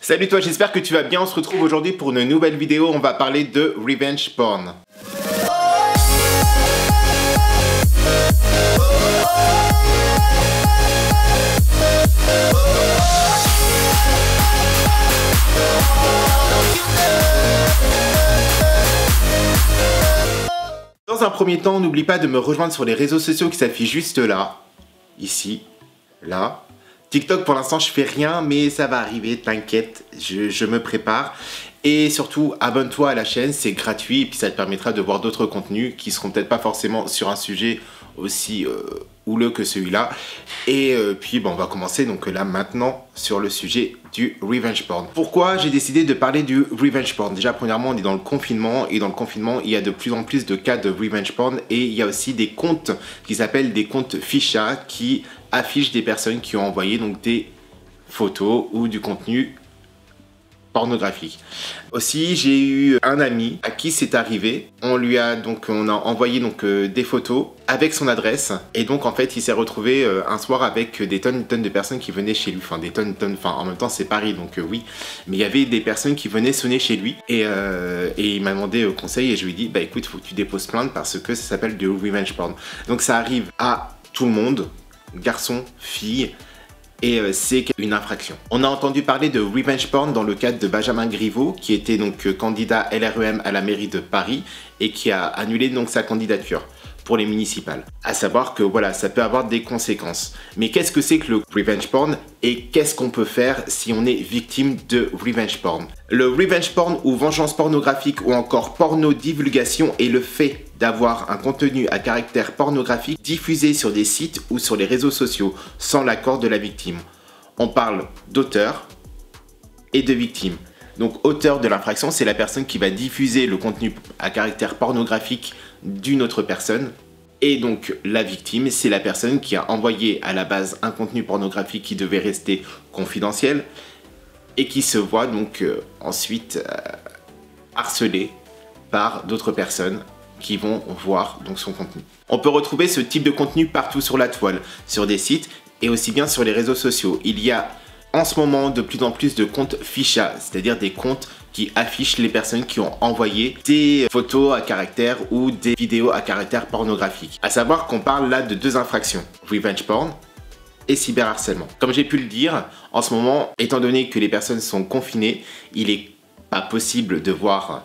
Salut toi, j'espère que tu vas bien. On se retrouve aujourd'hui pour une nouvelle vidéo. On va parler de revenge porn. Dans un premier temps, n'oublie pas de me rejoindre sur les réseaux sociaux qui s'affichent juste là, ici, là. TikTok, pour l'instant, je fais rien, mais ça va arriver, t'inquiète, je me prépare. Et surtout, abonne-toi à la chaîne, c'est gratuit, et puis ça te permettra de voir d'autres contenus qui seront peut-être pas forcément sur un sujet aussi houleux que celui-là. Et puis, bon, on va commencer donc là maintenant sur le sujet du revenge porn. Pourquoi j'ai décidé de parler du revenge porn? Déjà, premièrement, on est dans le confinement, et dans le confinement, il y a de plus en plus de cas de revenge porn, et il y a aussi des comptes qui s'appellent des comptes ficha qui affichent des personnes qui ont envoyé donc des photos ou du contenu pornographique. Aussi, j'ai eu un ami à qui c'est arrivé. On a envoyé donc des photos avec son adresse, et donc en fait il s'est retrouvé un soir avec des tonnes de personnes qui venaient chez lui. Enfin des tonnes, en même temps c'est Paris donc oui, mais il y avait des personnes qui venaient sonner chez lui, et il m'a demandé conseil, et je lui ai dit bah écoute, faut que tu déposes plainte parce que ça s'appelle du revenge porn. Donc ça arrive à tout le monde, garçons, filles. Et c'est une infraction. On a entendu parler de revenge porn dans le cadre de Benjamin Griveaux, qui était donc candidat LREM à la mairie de Paris et qui a annulé donc sa candidature pour les municipales. À savoir que voilà, ça peut avoir des conséquences. Mais qu'est-ce que c'est que le revenge porn et qu'est-ce qu'on peut faire si on est victime de revenge porn? Le revenge porn ou vengeance pornographique ou encore porno-divulgation est le fait d'avoir un contenu à caractère pornographique diffusé sur des sites ou sur les réseaux sociaux sans l'accord de la victime. On parle d'auteur et de victime. Donc auteur de l'infraction, c'est la personne qui va diffuser le contenu à caractère pornographique d'une autre personne. Et donc la victime, c'est la personne qui a envoyé à la base un contenu pornographique qui devait rester confidentiel et qui se voit donc ensuite harcelée par d'autres personnes qui vont voir donc son contenu. On peut retrouver ce type de contenu partout sur la toile, sur des sites et aussi bien sur les réseaux sociaux. Il y a en ce moment de plus en plus de comptes ficha, c'est-à-dire des comptes qui affichent les personnes qui ont envoyé des photos à caractère ou des vidéos à caractère pornographique. À savoir qu'on parle là de deux infractions, revenge porn et cyberharcèlement. Comme j'ai pu le dire, en ce moment, étant donné que les personnes sont confinées, il n'est pas possible de voir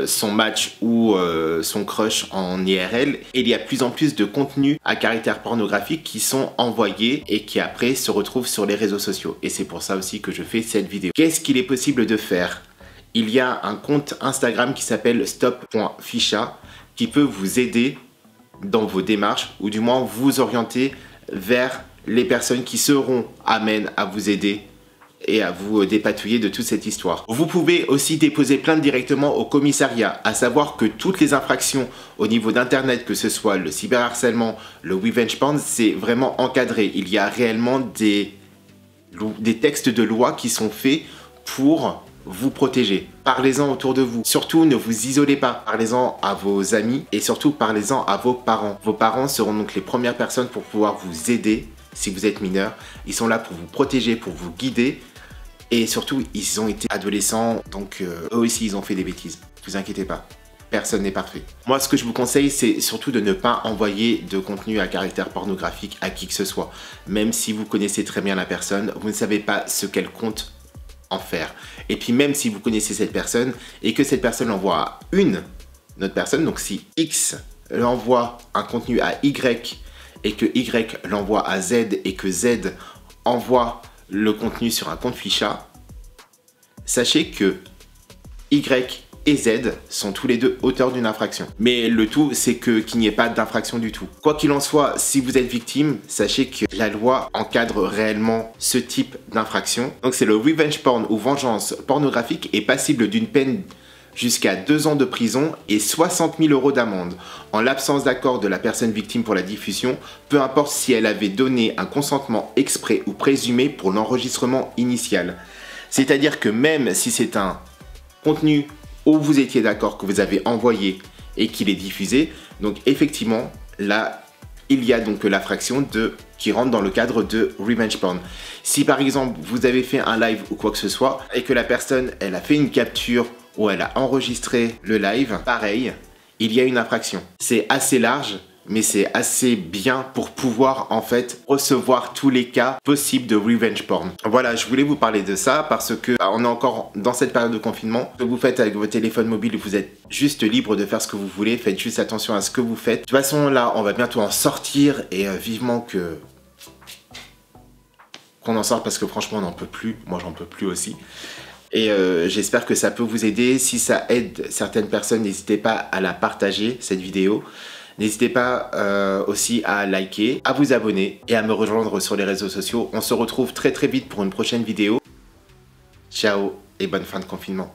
son match ou son crush en IRL, et il y a de plus en plus de contenus à caractère pornographique qui sont envoyés et qui après se retrouvent sur les réseaux sociaux, et c'est pour ça aussi que je fais cette vidéo. Qu'est-ce qu'il est possible de faire? Il y a un compte Instagram qui s'appelle stop.ficha qui peut vous aider dans vos démarches, ou du moins vous orienter vers les personnes qui seront amènes à vous aider et à vous dépatouiller de toute cette histoire. Vous pouvez aussi déposer plainte directement au commissariat, à savoir que toutes les infractions au niveau d'internet, que ce soit le cyberharcèlement, le revenge porn, c'est vraiment encadré. Il y a réellement des textes de loi qui sont faits pour vous protéger. Parlez-en autour de vous. Surtout, ne vous isolez pas. Parlez-en à vos amis et surtout parlez-en à vos parents. Vos parents seront donc les premières personnes pour pouvoir vous aider si vous êtes mineur. Ils sont là pour vous protéger, pour vous guider. Et surtout, ils ont été adolescents, donc eux aussi, ils ont fait des bêtises. Ne vous inquiétez pas, personne n'est parfait. Moi, ce que je vous conseille, c'est surtout de ne pas envoyer de contenu à caractère pornographique à qui que ce soit. Même si vous connaissez très bien la personne, vous ne savez pas ce qu'elle compte en faire. Et puis même si vous connaissez cette personne et que cette personne l'envoie à une autre personne, donc si X l'envoie un contenu à Y et que Y l'envoie à Z et que Z envoie le contenu sur un compte ficha, sachez que Y et Z sont tous les deux auteurs d'une infraction. Mais le tout, c'est qu'il n'y ait pas d'infraction du tout. Quoi qu'il en soit, si vous êtes victime, sachez que la loi encadre réellement ce type d'infraction. Donc c'est le revenge porn ou vengeance pornographique est passible d'une peine jusqu'à 2 ans de prison et 60 000 € d'amende. En l'absence d'accord de la personne victime pour la diffusion, peu importe si elle avait donné un consentement exprès ou présumé pour l'enregistrement initial. C'est-à-dire que même si c'est un contenu où vous étiez d'accord, que vous avez envoyé et qu'il est diffusé, donc effectivement, là, il y a donc l'infraction de qui rentrent dans le cadre de revenge porn. Si par exemple vous avez fait un live ou quoi que ce soit et que la personne elle a fait une capture ou elle a enregistré le live, pareil, il y a une infraction. C'est assez large, mais c'est assez bien pour pouvoir en fait recevoir tous les cas possibles de revenge porn. Voilà, je voulais vous parler de ça parce que on est encore dans cette période de confinement. Ce que vous faites avec votre téléphone mobile, vous êtes juste libre de faire ce que vous voulez. Faites juste attention à ce que vous faites. De toute façon, là, on va bientôt en sortir et vivement qu'on en sorte parce que franchement, on n'en peut plus. Moi, j'en peux plus aussi. Et j'espère que ça peut vous aider. Si ça aide certaines personnes, n'hésitez pas à la partager, cette vidéo. N'hésitez pas aussi à liker, à vous abonner et à me rejoindre sur les réseaux sociaux. On se retrouve très très vite pour une prochaine vidéo. Ciao et bonne fin de confinement.